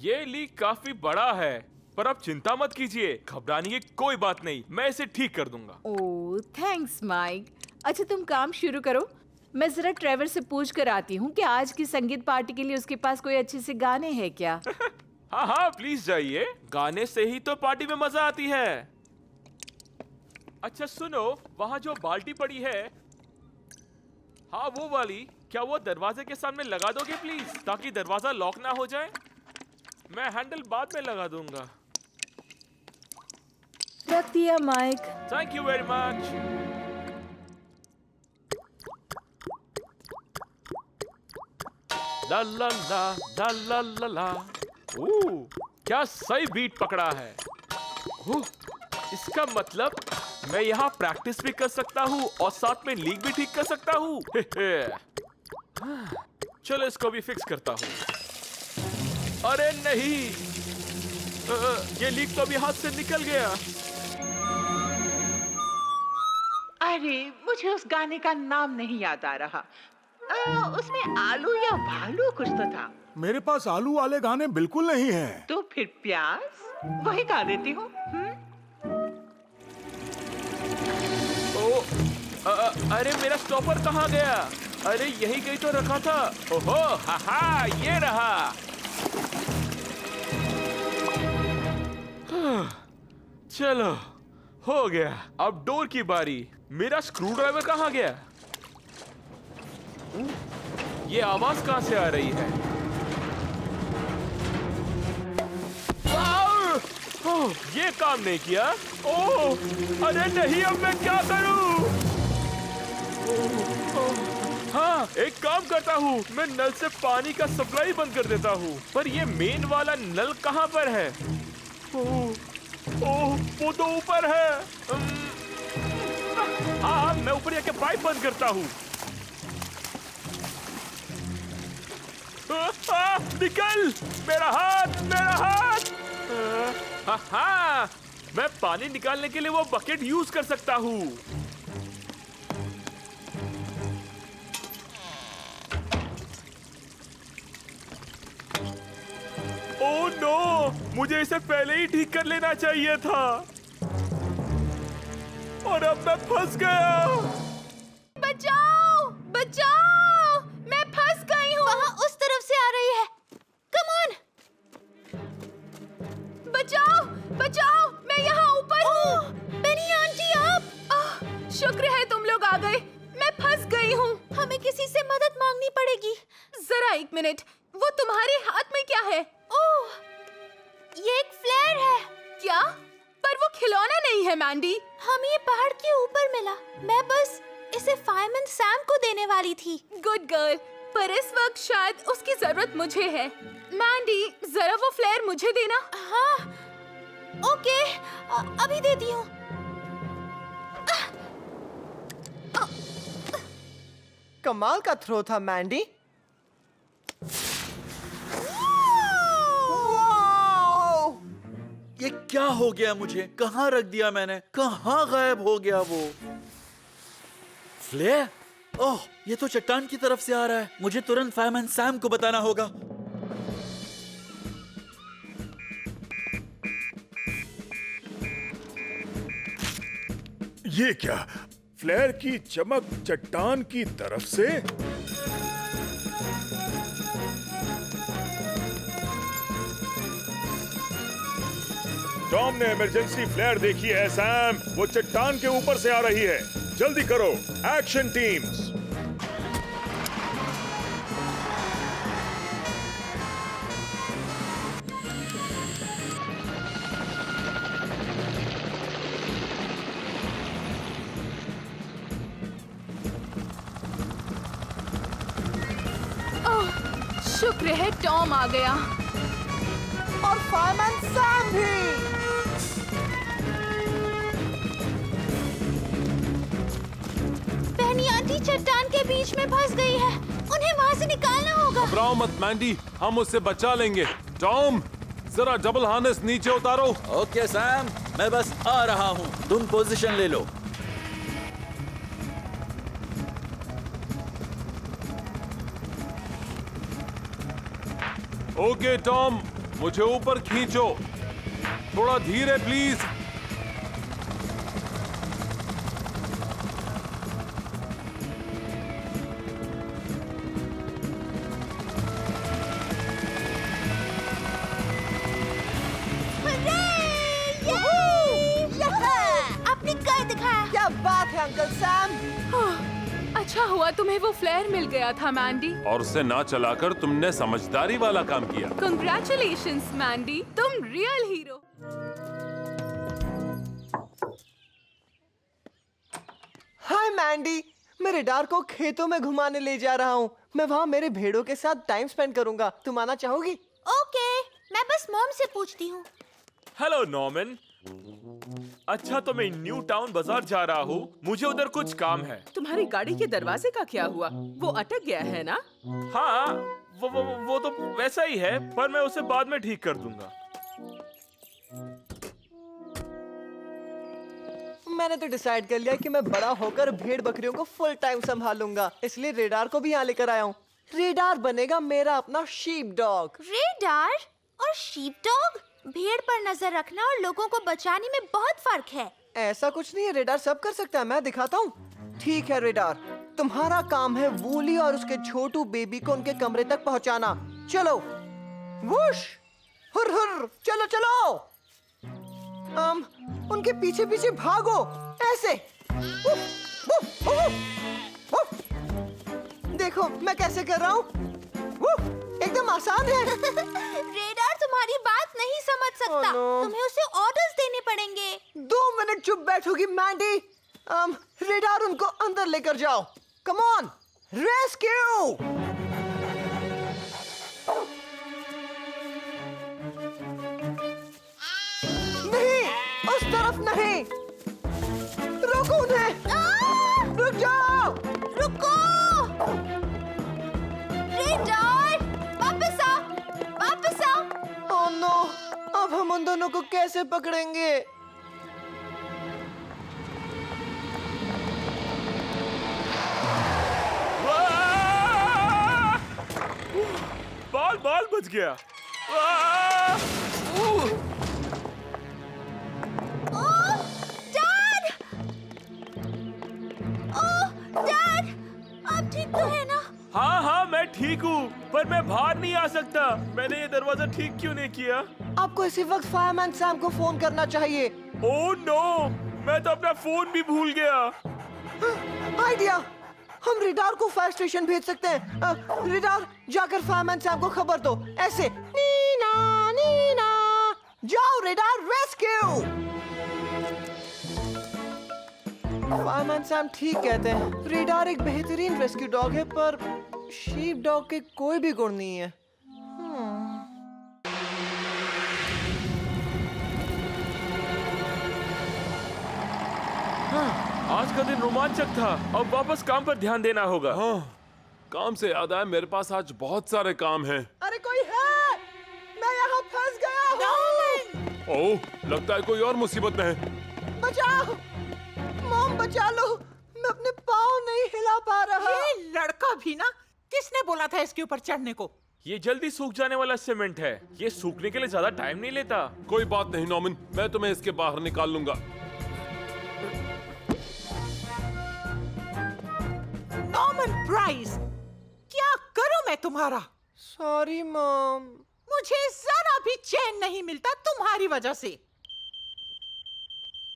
ये लीक काफी बड़ा है, पर आप चिंता मत कीजिए, घबराने की कोई बात नहीं, मैं इसे ठीक कर दूंगा। Oh thanks Mike. अच्छा तुम काम शुरू करो, मैं जरा ट्रेवर से पूछ कर आती हूँ कि आज की संगीत पार्टी के लिए उसके पास कोई अच्छे से गाने हैं क्या। हाँ हाँ प्लीज जाइए, गाने से ही तो पार्टी में मजा आती है। अच्छा सुनो, वहाँ जो बाल्टी पड़ी है, हाँ वो वाली, क्या वो दरवाजे के सामने लगा दोगे प्लीज, ताकि दरवाजा लॉक ना हो जाए। मैं हैंडल बाद में लगा दूंगा। रख दिया mike. Thank you very much. ला ला ला ला ला ला ला। ओह, क्या सही बीट पकड़ा है। ओह, इसका मतलब मैं यहाँ प्रैक्टिस भी कर सकता हूँ और साथ में लीक भी ठीक कर सकता हूँ। चलो इसको भी फिक्स करता हूँ। अरे नहीं, ये लीक तो अभी हाथ से निकल गया। अरे मुझे उस गाने का नाम नहीं याद आ रहा। उसमें आलू या भालू कुछ तो था। मेरे पास आलू वाले गाने बिल्कुल नहीं हैं। तो फिर प्याज वही गा देती हूँ। अरे मेरा स्टॉपर कहाँ गया? अरे यही कहीं तो रखा था। ओहो, हा ये रहा। चलो हो गया। अब डोर की बारी। मेरा स्क्रू ड्राइवर कहाँ गया? ये आवाज कहाँ से आ रही है? ओह, ये काम नहीं किया। ओह, अरे नहीं, अब मैं क्या करूं? हाँ, एक काम करता हूँ, मैं नल से पानी का सप्लाई बंद कर देता हूँ। पर ये मेन वाला नल कहाँ पर है? ओह, वो तो ऊपर है। हाँ, मैं ऊपर जाके पाइप बंद करता हूँ। निकल! मेरा हाथ, मेरा हाथ! हाँ, मैं पानी निकालने के लिए वो बकेट यूज कर सकता हूँ। ओह नो, मुझे इसे पहले ही ठीक कर लेना चाहिए था। और अब मैं फंस गया। बचाओ, बचाओ, मैं फंस गई हूँ। वहाँ उस तरफ से आ रही है। Come on. बचाओ, बचाओ, मैं यहाँ ऊपर हूँ। बेनी आंटी आप। शुक्र है तुम लोग आ गए, मैं फंस गई हूँ। हमें किसी से मदद मांगनी पड़ेगी। जरा एक मिनट, वो तुम्हारे हाथ में क्या है? ओह, ये एक फ्लेयर है। क्या? पर वो खिलौना नहीं है मैंडी। हमें ये पहाड़ के ऊपर मिला। मैं बस इसे फायरमैन सैम को देने वाली थी। गुड गर्ल, पर इस वक्त शायद उसकी जरूरत मुझे है। मैंडी, जरा वो फ्लेयर मुझे देना। हाँ, ओके, अभी देती हूँ। कमाल का थ्रो था मैंडी। ये क्या हो गया मुझे? कहाँ रख दिया मैंने? कहाँ गायब हो गया वो फ्लेयर? ओह, ये तो चट्टान की तरफ से आ रहा है। मुझे तुरंत फायरमैन सैम को बताना होगा। ये क्या? फ्लेयर की चमक चट्टान की तरफ से? टॉम ने इमरजेंसी फ्लेयर देखी है सैम, वो चट्टान के ऊपर से आ रही है। जल्दी करो, एक्शन टीम्स। ओह, शुक्र है टॉम आ गया। और फायरमैन सैम भी। बेनी आंटी चट्टान के बीच में फंस गई है। उन्हें वहाँ से निकालना होगा। घबराओ मत मैंडी, हम उससे बचा लेंगे। टॉम, जरा डबल हार्नेस नीचे उतारो। ओके सैम, मैं बस आ रहा हूँ, तुम पोजीशन ले लो। ओके टॉम, मुझे ऊपर खींचो, थोड़ा धीरे प्लीज। आपने कर दिखाया। क्या बात है अंकल सैम। अच्छा हुआ तुम्हें वो फ्लेयर मिल गया था मैंडी। और उसे ना चलाकर तुमने समझदारी वाला काम किया। कंग्रेचुलेशंस मैंडी, तुम रियल हीरो। हाय मैंडी, मैं रेडार को खेतों में घुमाने ले जा रहा हूँ। मैं वहाँ मेरे भेड़ों के साथ टाइम स्पेंड करूंगा। तुम आना चाहोगी? ओके, मैं बस मॉम से पूछती हूँ। Hello Norman. अच्छा, तो मैं न्यू टाउन बाजार जा रहा हूँ, मुझे उधर कुछ काम है। तुम्हारी गाड़ी के दरवाजे का क्या हुआ? वो अटक गया है ना? हाँ, वो तो वैसा ही है, पर मैं उसे बाद में ठीक कर दूंगा। मैंने तो डिसाइड कर लिया कि मैं बड़ा होकर भेड़ बकरियों को फुल टाइम संभालूंगा, इसलिए रेडार को भी यहाँ लेकर आया हूँ। रेडार बनेगा मेरा अपना शीप डॉग। रेडार और शीप डॉग? भेड़ पर नजर रखना और लोगों को बचाने में बहुत फर्क है। ऐसा कुछ नहीं है, रेडार सब कर सकता है। मैं दिखाता हूँ। ठीक है रेडार, तुम्हारा काम है वूली और उसके छोटू बेबी को उनके कमरे तक पहुँचाना। चलो, वुश, हुर हुर, चलो चलो। उनके पीछे पीछे भागो, ऐसे। उफ, उफ, उफ, उफ। देखो मैं कैसे कर रहा हूँ। एकदम आसान है। रेडार तुम्हारी बात नहीं समझ सकता। तुम्हें उसे ऑर्डर्स देने पड़ेंगे। 2 मिनट चुप बैठोगी मैंडी। रेडार उनको अंदर लेकर जाओ। Come on, rescue. नहीं, उस तरफ नहीं। रोको उन्हें। रुक जाओ। रुको। रेडार, वापस आओ, वापस आओ। ओह नो, अब हम उन दोनों को कैसे पकड़ेंगे? बाल बच गया। ओह, डैड! ओह, डैड! आप ठीक तो है ना? हाँ, मैं ठीक हूँ, पर मैं बाहर नहीं आ सकता। मैंने ये दरवाजा ठीक क्यों नहीं किया? आपको इसी वक्त फायरमैन सैम को फोन करना चाहिए। ओह नो, मैं तो अपना फोन भी भूल गया। आइडिया, हम रेडार को फायर स्टेशन भेज सकते हैं। रेडार, जाकर फायरमैन सैम को खबर दो। ऐसे, नीना नीना, जाओ रेडार, रेस्क्यू। फायरमैन सैम ठीक कहते हैं, रेडार एक बेहतरीन रेस्क्यू डॉग है, पर शीप डॉग के कोई भी गुण नहीं है। आज का दिन रोमांचक था। अब वापस काम पर ध्यान देना होगा। हाँ, काम से याद आया, मेरे पास आज बहुत सारे काम हैं। अरे कोई है? मैं यहाँ फंस गया हूँ। ओह, लगता है कोई और मुसीबत में है। बचाओ, मॉम बचा लो। मैं अपने पाँव नहीं हिला पा रहा। ये लड़का भी ना, किसने बोला था इसके ऊपर चढ़ने को? ये जल्दी सूख जाने वाला सीमेंट है, ये सूखने के लिए ज्यादा टाइम नहीं लेता। कोई बात नहीं नॉर्मन, मैं तुम्हें इसके बाहर निकाल लूंगा। नॉर्मन प्राइस, क्या करूं मैं तुम्हारा? Sorry mom. मुझे जरा भी चैन नहीं मिलता तुम्हारी वजह से।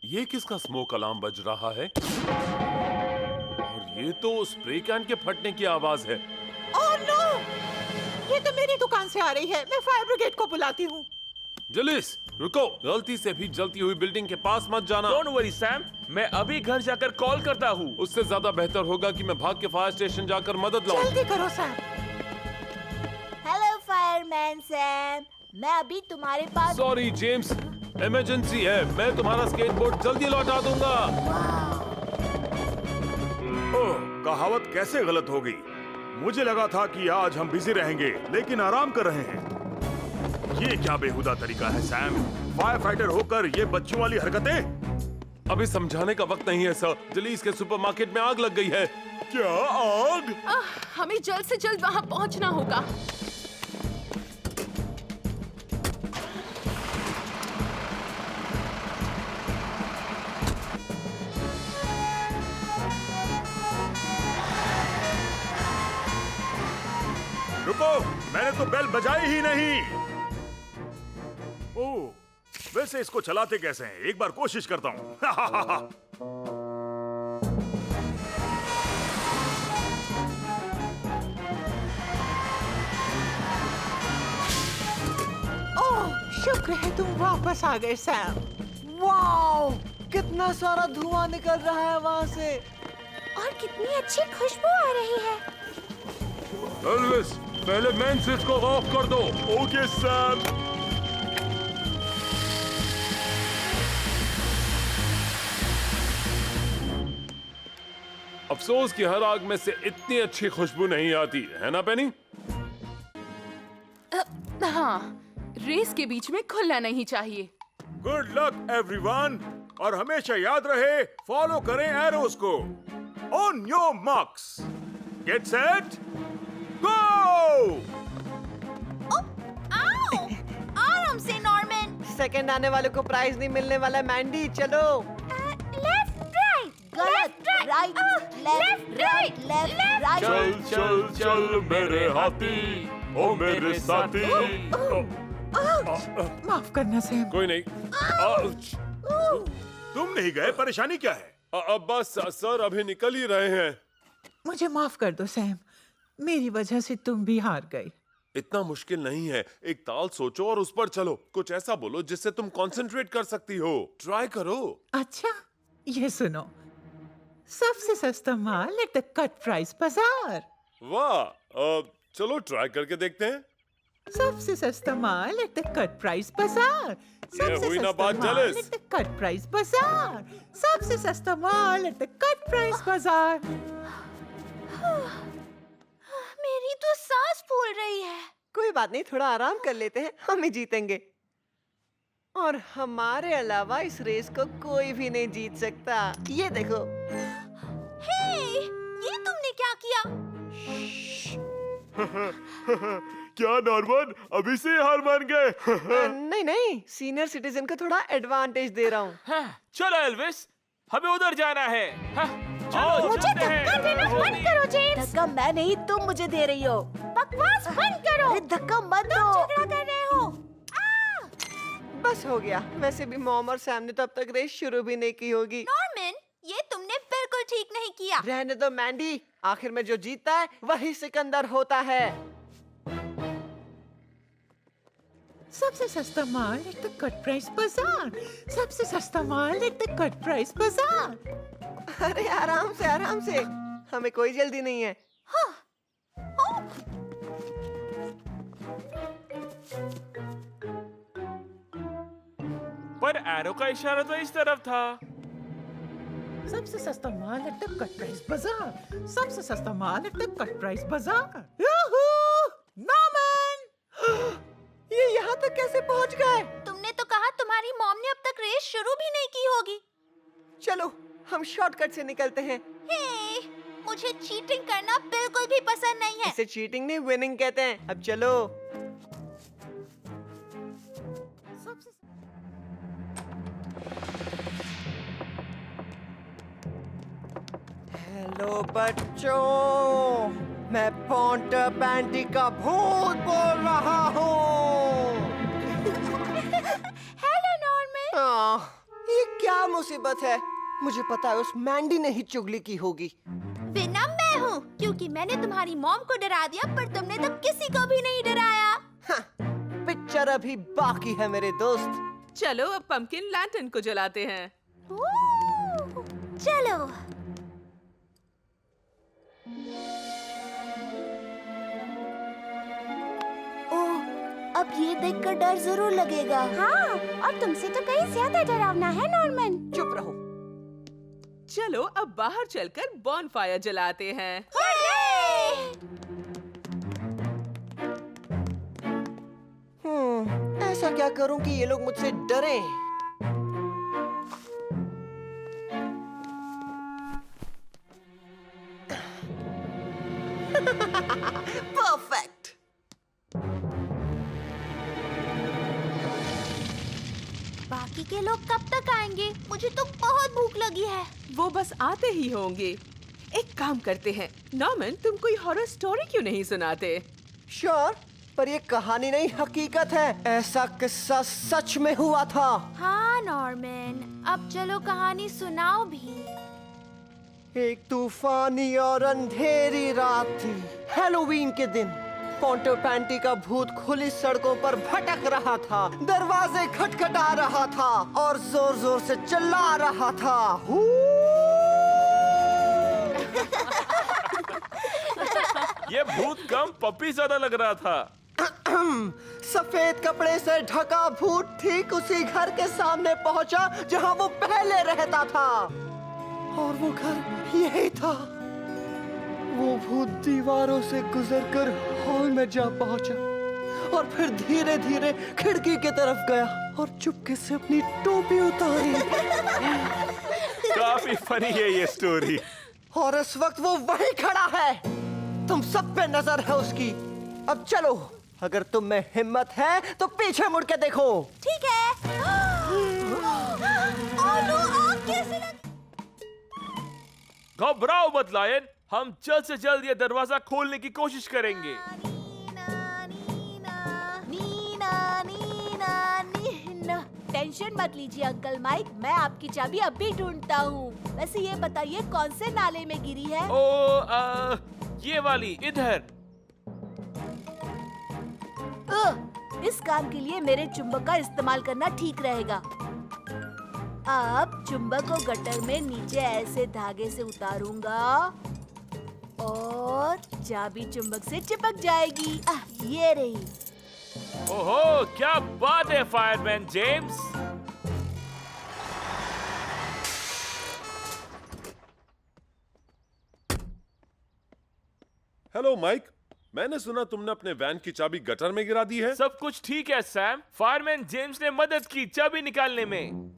ये किसका स्मोक अलार्म बज रहा है? और ये तो स्प्रे कैन के फटने की आवाज है। ओह नो, ये तो मेरी दुकान से आ रही है। मैं फायर ब्रिगेड को बुलाती हूँ। जलिस, रुको, गलती से भी जलती हुई बिल्डिंग के पास मत जाना। डोंट वरी सैम, मैं अभी घर जाकर कॉल करता हूँ। उससे ज्यादा बेहतर होगा कि मैं भाग के फायर स्टेशन जाकर मदद लाऊं। जल्दी करो सैम। हेलो फायरमैन सैम, मैं अभी तुम्हारे पास। सॉरी जेम्स, इमरजेंसी है। मैं तुम्हारा स्केटबोर्ड जल्दी लौटा दूंगा। ओह, कहावत कैसे गलत हो गई। मुझे लगा था कि आज हम बिजी रहेंगे, लेकिन आराम कर रहे हैं। ये क्या बेहुदा तरीका है सैम, फायर फाइटर होकर ये बच्चों वाली हरकतें। अभी समझाने का वक्त नहीं है सर। जलीस के सुपरमार्केट में आग लग गई है। क्या आग? हमें जल्द से जल्द वहाँ पहुँचना होगा। रुको, मैंने तो बेल बजाई ही नहीं। ओह, वैसे इसको चलाते कैसे हैं? एक बार कोशिश करता हूँ। ओह, शुक्र है तुम वापस आ गए सैम। वाओ, कितना सारा धुआं निकल रहा है वहाँ से। और कितनी अच्छी खुशबू आ रही है। एल्विस, पहले मेन स्विच को ऑफ कर दो। Okay Sam. अफसोस कि हर आग में से इतनी अच्छी खुशबू नहीं आती है ना पेनी? हाँ, रेस के बीच में खुलना नहीं चाहिए। गुड लक एवरीवन, और हमेशा याद रहे, फॉलो करें एरोस को। On your marks, get set, go. आओ, आराम से नॉर्मन। सेकंड आने वाले को प्राइज नहीं मिलने वाला। मैंडी चलो। Left right, left right, left right, left right. चल चल चल मेरे हाथी, ओ मेरे साथी। माफ करना सैम। कोई नहीं। तुम नहीं गए, परेशानी क्या है? अब बस सर, अभी निकल ही रहे हैं। मुझे माफ कर दो सैम, मेरी वजह से तुम भी हार गए। इतना मुश्किल नहीं है, एक ताल सोचो और उस पर चलो। कुछ ऐसा बोलो जिससे तुम कंसंट्रेट कर सकती हो। ट्राई करो। अच्छा, ये सुनो, सबसे सस्ता माल एट द कट प्राइस बाजार। वाह, चलो ट्राई करके देखते हैं। सबसे सस्ता माल एट द कट प्राइस बाजार। सबसे हुई ना सस्ता बात, माल jealous. At the cut price बाजार। सबसे सस्ता माल एट द कट प्राइस बाजार। मेरी तो सांस फूल रही है। कोई बात नहीं, थोड़ा आराम कर लेते हैं, हम ही जीतेंगे। और हमारे अलावा इस रेस को कोई भी नहीं जीत सकता। ये देखो। हे, ये तुमने क्या किया? क्या नॉर्मन, अभी से हार मान गए? नहीं नहीं, सीनियर सिटीजन को थोड़ा एडवांटेज दे रहा हूँ। हाँ, चलो एल्विस, हमें उधर जाना है। हाँ, चलो मुझे चलते धक्का हैं। देना बंद करो जेम्स। धक्का मैं नहीं, तुम मुझे दे रही हो। बकवास बंद करो। अरे धक्का मत दो। झगड़ा कर रहे हो। बस हो गया। वैसे भी मॉम और सैम ने तो अब तक रेस शुरू भी नहीं की होगी। नॉर्मन, ये तुमने बिल्कुल ठीक नहीं किया। रहने दो मैंडी, आखिर में जो जीतता है वही सिकंदर होता है। सबसे सस्ता माल एट द कट प्राइस बाजार। सबसे सस्ता माल एट द कट प्राइस बाजार। अरे आराम से, आराम से, हमें कोई जल्दी नहीं है। पर एरो का इशारा तो इस तरफ था। सबसे सस्ता माल एट द कट प्राइस बाजार। सबसे सस्ता माल एट द कट प्राइस बाजार। याहू! नॉर्मन! ये यहाँ तक कैसे पहुँच गए? तुमने तो कहा तुम्हारी मॉम ने अब तक रेस शुरू भी नहीं की होगी। चलो, हम शॉर्टकट से निकलते हैं। हे, मुझे चीटिंग करना बिल्कुल भी पसंद नहीं है। इसे चीटिंग नहीं, विनिंग कहते हैं। अब चलो। हेलो बच्चों, मैं पॉन्टर पैंटी का भूत बोल रहा हूँ। Hello Norman. ये क्या मुसीबत है? मुझे पता है उस मैंडी ने ही चुगली की होगी। विनम मैं हूँ, क्योंकि मैंने तुम्हारी मॉम को डरा दिया, पर तुमने तो किसी को भी नहीं डराया। हाँ, पिक्चर अभी बाकी है मेरे दोस्त। चलो अब पंपकिन लैंटर्न को जलाते हैं। चलो। अब ये देखकर डर जरूर लगेगा। हाँ, और तुमसे तो कहीं ज्यादा डरावना है नॉर्मन। चुप रहो। चलो अब बाहर चलकर बॉनफायर जलाते हैं। ऐसा क्या करूं कि ये लोग मुझसे डरें? परफेक्ट। बाकी के लोग कब तक आएंगे? मुझे तो बहुत भूख लगी है। वो बस आते ही होंगे। एक काम करते हैं, नॉर्मन तुम कोई हॉरर स्टोरी क्यों नहीं सुनाते? श्योर, पर ये कहानी नहीं हकीकत है। ऐसा किस्सा सच में हुआ था। हाँ नॉर्मन, अब चलो कहानी सुनाओ भी। एक तूफानी और अंधेरी रात थी, हैलोवीन के दिन। पोंटोपैंटी का भूत खुली सड़कों पर भटक रहा था, दरवाजे खटखटा रहा था और जोर जोर से चिल्ला रहा था। ये भूत कम पप्पी ज्यादा लग रहा था। सफेद कपड़े से ढका भूत ठीक उसी घर के सामने पहुंचा जहां वो पहले रहता था, और वो घर यही था। वो भूत दीवारों से गुजरकर हॉल में जा पहुंचा और फिर धीरे धीरे खिड़की की तरफ गया और चुपके से अपनी टोपी उतारी। काफी फनी है ये स्टोरी। और इस वक्त वो वहीं खड़ा है, तुम सब पे नजर है उसकी। अब चलो, अगर तुम में हिम्मत है तो पीछे मुड़ के देखो। ठीक है। घबराओ मत लायन, हम जल्द से जल्द ये दरवाजा खोलने की कोशिश करेंगे। टेंशन मत लीजिए अंकल माइक, मैं आपकी चाबी अभी ढूंढता हूँ। वैसे ये बताइए कौन से नाले में गिरी है? ये वाली इधर। इस काम के लिए मेरे चुंबक का इस्तेमाल करना ठीक रहेगा। अब चुंबक को गटर में नीचे ऐसे धागे से उतारूंगा और चाबी चुंबक से चिपक जाएगी। ये रही। ओहो, क्या बात है फायरमैन जेम्स। हेलो माइक, मैंने सुना तुमने अपने वैन की चाबी गटर में गिरा दी है। सब कुछ ठीक है सैम, फायरमैन जेम्स ने मदद की चाबी निकालने में।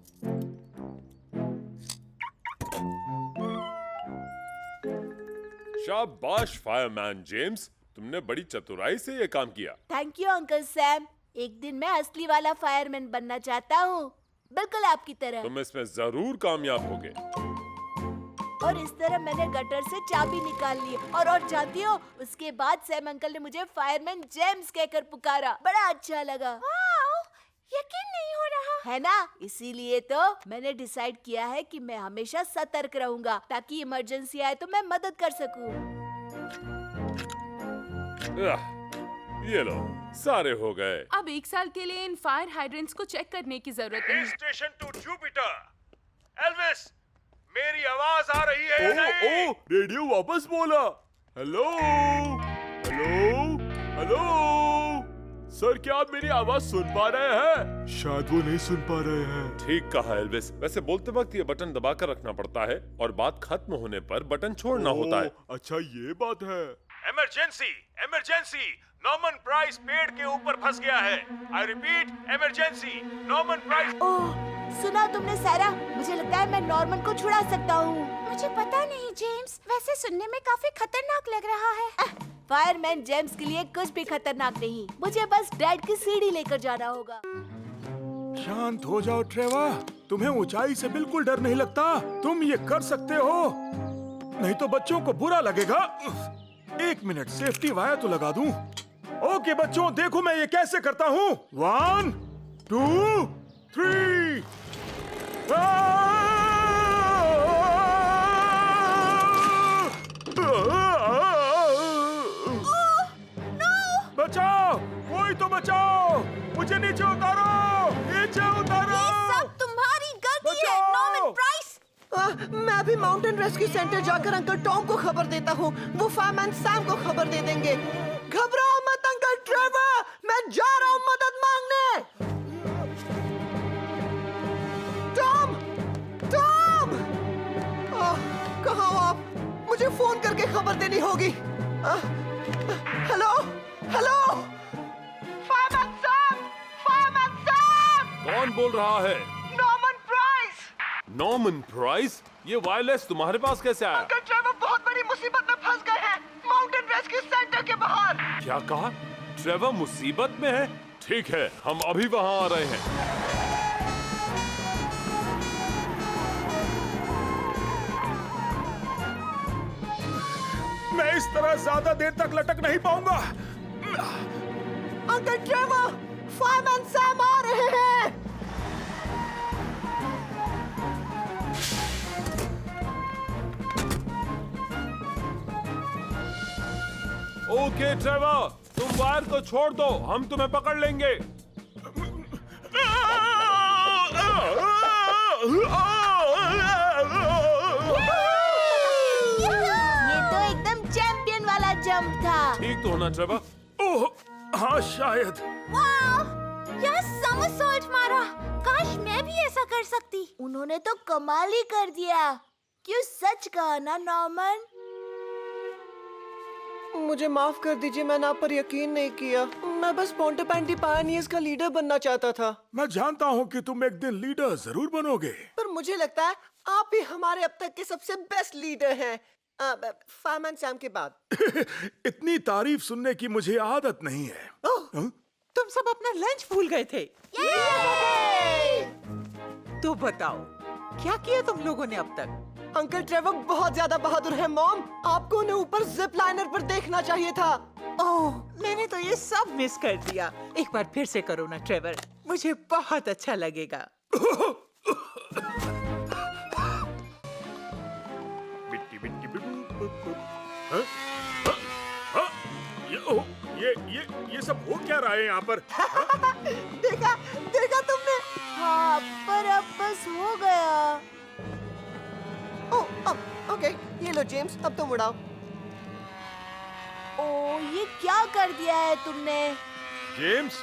शाबाश फायरमैन जेम्स, तुमने बड़ी चतुराई से ये काम किया। Thank you uncle Sam. एक दिन मैं असली वाला फायरमैन बनना चाहता हूँ, बिल्कुल आपकी तरह। तुम इसमें जरूर कामयाब होगे। और इस तरह मैंने गटर से चाबी निकाल ली। और जानती हो, उसके बाद सैम अंकल ने मुझे फायरमैन जेम्स कहकर पुकारा। बड़ा अच्छा लगा। यकीन नहीं हो रहा है ना? इसीलिए तो मैंने डिसाइड किया है कि मैं हमेशा सतर्क रहूंगा, ताकि इमरजेंसी आए तो मैं मदद कर सकूं। ये लो, सारे हो गए। अब 1 साल के लिए इन फायर हाइड्रेंट्स को चेक करने की जरूरत नहीं। Station to Jupiter. एल्विस, मेरी आवाज आ रही है या नहीं? ओ, रेडियो वापस बोला। हेलो हेलो हेलो सर, क्या आप मेरी आवाज सुन पा रहे हैं? शायद वो नहीं सुन पा रहे हैं। ठीक कहा एल्विस। वैसे बोलते वक्त ये बटन दबाकर रखना पड़ता है और बात खत्म होने पर बटन छोड़ना होता है। अच्छा, ये बात है। इमरजेंसी, इमरजेंसी, नॉर्मन प्राइस पेड़ के ऊपर फंस गया है। I repeat, emergency, Norman Price. Oh, सुना तुमने सारा? मुझे लगता है मैं नॉर्मन को छुड़ा सकता हूँ। मुझे पता नहीं जेम्स, वैसे सुनने में काफी खतरनाक लग रहा है। फायरमैन जेम्स के लिए कुछ भी खतरनाक नहीं। मुझे बस डैड की सीढ़ी लेकर जाना होगा। शांत हो जाओ ट्रेवर, तुम्हें ऊंचाई से बिल्कुल डर नहीं लगता। तुम ये कर सकते हो, नहीं तो बच्चों को बुरा लगेगा। 1 मिनट, सेफ्टी वायर तो लगा दूं। ओके बच्चों, देखो मैं ये कैसे करता हूँ। 1 2 3। बचाओ, कोई तो बचाओ, मुझे नीचे उतारो, नीचे उतारो। ये सब तुम्हारी गलती है नॉर्मन प्राइस। मैं भी माउंटेन रेस्क्यू सेंटर जाकर अंकल टॉम को खबर देता हूँ। वो फायरमैन सैम को खबर दे देंगे। घबराओ मत अंकल ट्रेवर, मैं जा रहा हूँ मदद मांगने। टॉम, टॉम, कहाँ हो आप? मुझे फोन करके खबर देनी होगी। Hello, hello, fireman Sam, fireman Sam. कौन बोल रहा है? Norman price. Norman price? ये वायरलेस तुम्हारे पास कैसे आया? अंकल ट्रेवर बहुत बड़ी मुसीबत में फंस गए हैं, माउंटेन रेस्क्यू सेंटर के बाहर। क्या कहा? ट्रेवर मुसीबत में है? ठीक है, हम अभी वहां आ रहे हैं। मैं इस तरह ज्यादा देर तक लटक नहीं पाऊंगा। अंकल ट्रेवर, फायरमैन सैम आ रहे हैं। ओके ट्रेवर, तुम वायर को छोड़ दो, हम तुम्हें पकड़ लेंगे। ये तो एकदम चैंपियन वाला जंप था। ठीक तो होना ट्रेवर। ओह हाँ शायद। वाह, क्या समरसॉल्ट मारा। काश मैं भी ऐसा कर सकती। उन्होंने तो कमाल ही कर दिया। क्यों सच कहा ना नॉर्मन? मुझे माफ कर दीजिए, मैंने आप पर यकीन नहीं किया। मैं बस पोंटेपेंटी पायनियर्स का लीडर बनना चाहता था। मैं जानता हूँ कि तुम एक दिन लीडर जरूर बनोगे। पर मुझे लगता है आप ही हमारे अब तक के सबसे बेस्ट लीडर हैं, फायरमैन सैम के बाद। इतनी तारीफ सुनने की मुझे आदत नहीं है। ओह, तुम सब अपना लंच भूल गए थे। तो बताओ, क्या किया तुम लोगों ने अब तक? अंकल ट्रेवर बहुत ज्यादा बहादुर है मॉम। आपको उन्हें ऊपर जिप लाइनर पर देखना चाहिए था। ओह, मैंने तो ये सब मिस कर दिया। एक बार फिर से करो ना ट्रेवर, मुझे बहुत अच्छा लगेगा। बिट्टी बिट्टी बिट्टी। हाँ? हाँ? हाँ? ये सब हो क्या रहा है यहाँ पर? देखा देखा तुमने? हाँ, पर अब बस हो गया। ओके, ये लो जेम्स, अब तुम उड़ाओ। ओ, ये क्या कर दिया है तुमने? जेम्स,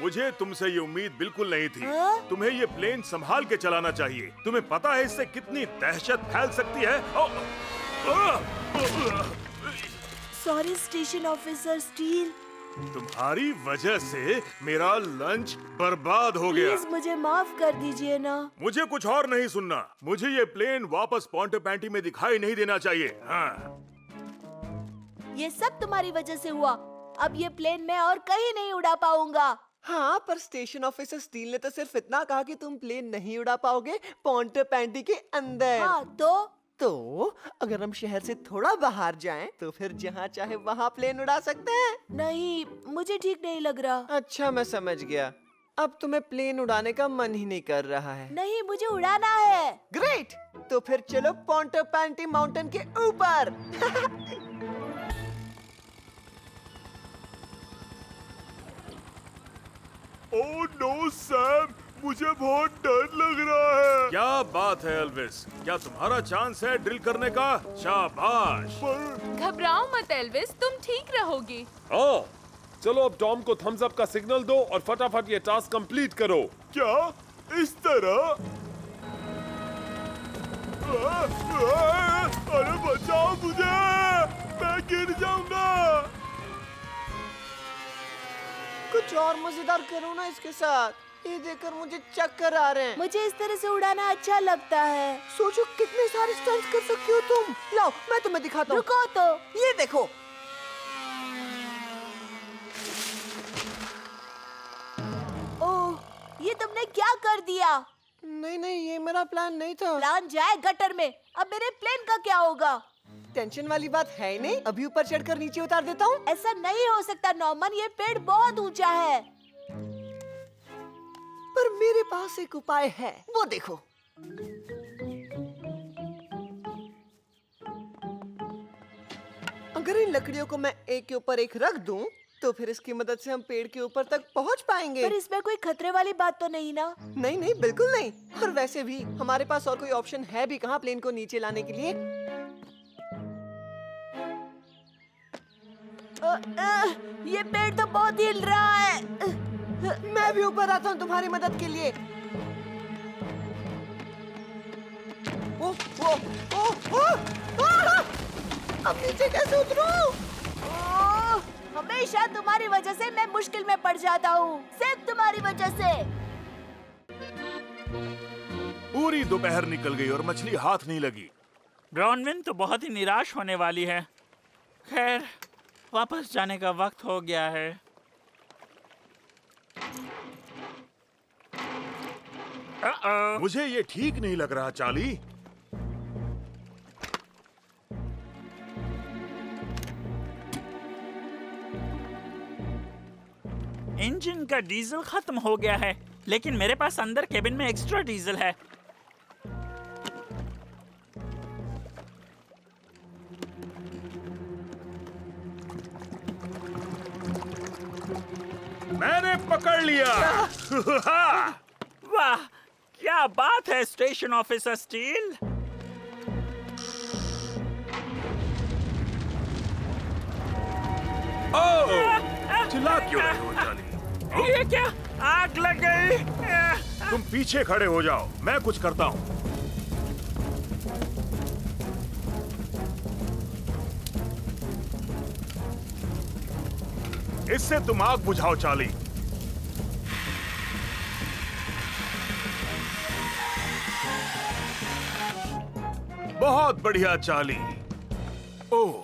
मुझे तुमसे ये उम्मीद बिल्कुल नहीं थी। हाँ? तुम्हें ये प्लेन संभाल के चलाना चाहिए। तुम्हें पता है इससे कितनी दहशत फैल सकती है? Sorry station officer steel. तुम्हारी वजह से मेरा लंच बर्बाद हो गया। प्लीज मुझे माफ कर दीजिए ना। मुझे कुछ और नहीं सुनना। मुझे ये प्लेन वापस पोंटेपेंटी में दिखाई नहीं देना चाहिए। हाँ। ये सब तुम्हारी वजह से हुआ। अब ये प्लेन मैं और कहीं नहीं उड़ा पाऊंगा। हाँ, पर स्टेशन ऑफिसर स्टील ने तो सिर्फ इतना कहा कि तुम प्लेन नहीं उड़ा पाओगे पोंटेपेंटी के अंदर। हाँ, तो अगर हम शहर से थोड़ा बाहर जाएं, तो फिर जहाँ चाहे वहाँ प्लेन उड़ा सकते हैं। नहीं, मुझे ठीक नहीं लग रहा। अच्छा, मैं समझ गया। अब तुम्हें प्लेन उड़ाने का मन ही नहीं कर रहा है। नहीं, मुझे उड़ाना है। ग्रेट, तो फिर चलो पोंटेपेंटी माउंटेन के ऊपर। ओह नो सैम, मुझे बहुत डर लग रहा है। क्या बात है एल्विस, क्या तुम्हारा चांस है ड्रिल करने का? शाबाश। घबराओ मत एल्विस, तुम ठीक रहोगे। हाँ, चलो अब टॉम को थम्स अप का सिग्नल दो और फटाफट ये टास्क कंप्लीट करो। क्या इस तरह? अरे बचाओ मुझे, मैं गिर जाऊंगा। कुछ और मजेदार करो ना इसके साथ। ये देखकर मुझे चक्कर आ रहे हैं। मुझे इस तरह से उड़ाना अच्छा लगता है। सोचो कितने सारे स्टंट्स कर सकती हो तुम। लाओ, मैं तुम्हें दिखाता हूँ। रुको तो। ये देखो। ओह, ये तुमने क्या कर दिया? नहीं, ये मेरा प्लान नहीं था। प्लान जाए गटर में। अब मेरे प्लेन का क्या होगा? टेंशन वाली बात है ही नहीं। अभी ऊपर चढ़कर नीचे उतार देता हूँ। ऐसा नहीं हो सकता नॉर्मन, ये पेड़ बहुत ऊंचा है। पर मेरे पास एक उपाय है, वो देखो। अगर इन लकड़ियों को मैं एक के ऊपर एक रख दूं, तो फिर इसकी मदद से हम पेड़ के ऊपर तक पहुंच पाएंगे। पर इसमें कोई खतरे वाली बात तो नहीं ना? नहीं, बिल्कुल नहीं। और वैसे भी हमारे पास और कोई ऑप्शन है भी कहाँ प्लेन को नीचे लाने के लिए। ये पेड़ तो बहुत हिल रहा है। मैं भी ऊपर आता हूँ तुम्हारी मदद के लिए। अब नीचे कैसे उतरूं? हमेशा तुम्हारी वजह से मैं मुश्किल में पड़ जाता हूँ। सिर्फ तुम्हारी वजह से। पूरी दोपहर निकल गई और मछली हाथ नहीं लगी। ब्राउनविन तो बहुत ही निराश होने वाली है। खैर, वापस जाने का वक्त हो गया है। मुझे ये ठीक नहीं लग रहा चार्ली। इंजन का डीजल खत्म हो गया है, लेकिन मेरे पास अंदर केबिन में एक्स्ट्रा डीजल है। मैंने पकड़ लिया। वाह, क्या बात है स्टेशन ऑफिसर स्टील। चिल्ला क्यों रहे हो चार्ली? ये क्या, आग लग गई? तुम पीछे खड़े हो जाओ, मैं कुछ करता हूँ। इससे तुम आग बुझाओ चार्ली। बहुत बढ़िया चार्ली। ओह,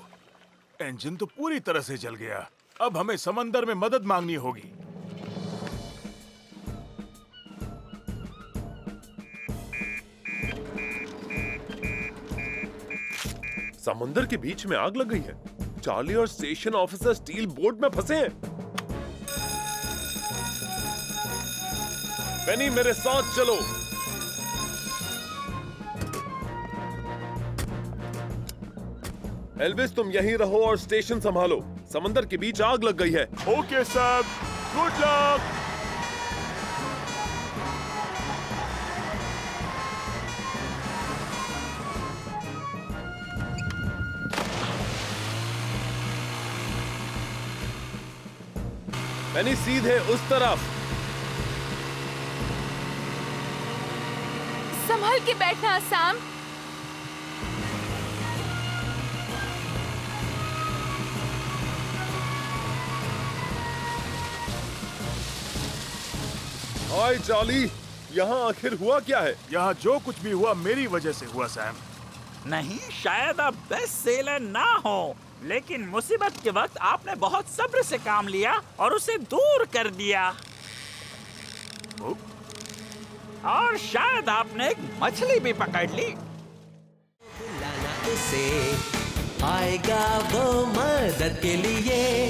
इंजन तो पूरी तरह से जल गया। अब हमें समंदर में मदद मांगनी होगी। समंदर के बीच में आग लग गई है। चार्ली और स्टेशन ऑफिसर स्टील बोट में फंसे हैं। पेनी, मेरे साथ चलो। एल्विस, तुम यहीं रहो और स्टेशन संभालो। समंदर के बीच आग लग गई है। Okay sir, good luck. Penny, सीधे उस तरफ। संभल के बैठना सैम। हाय चार्ली, यहाँ आखिर हुआ क्या है? यहाँ जो कुछ भी हुआ मेरी वजह से हुआ सैम। नहीं, शायद आप बेस्ट सेलर ना हो, लेकिन मुसीबत के वक्त आपने बहुत सब्र से काम लिया और उसे दूर कर दिया। और शायद आपने एक मछली भी पकड़ ली। उसे आएगा वो मदद के लिए।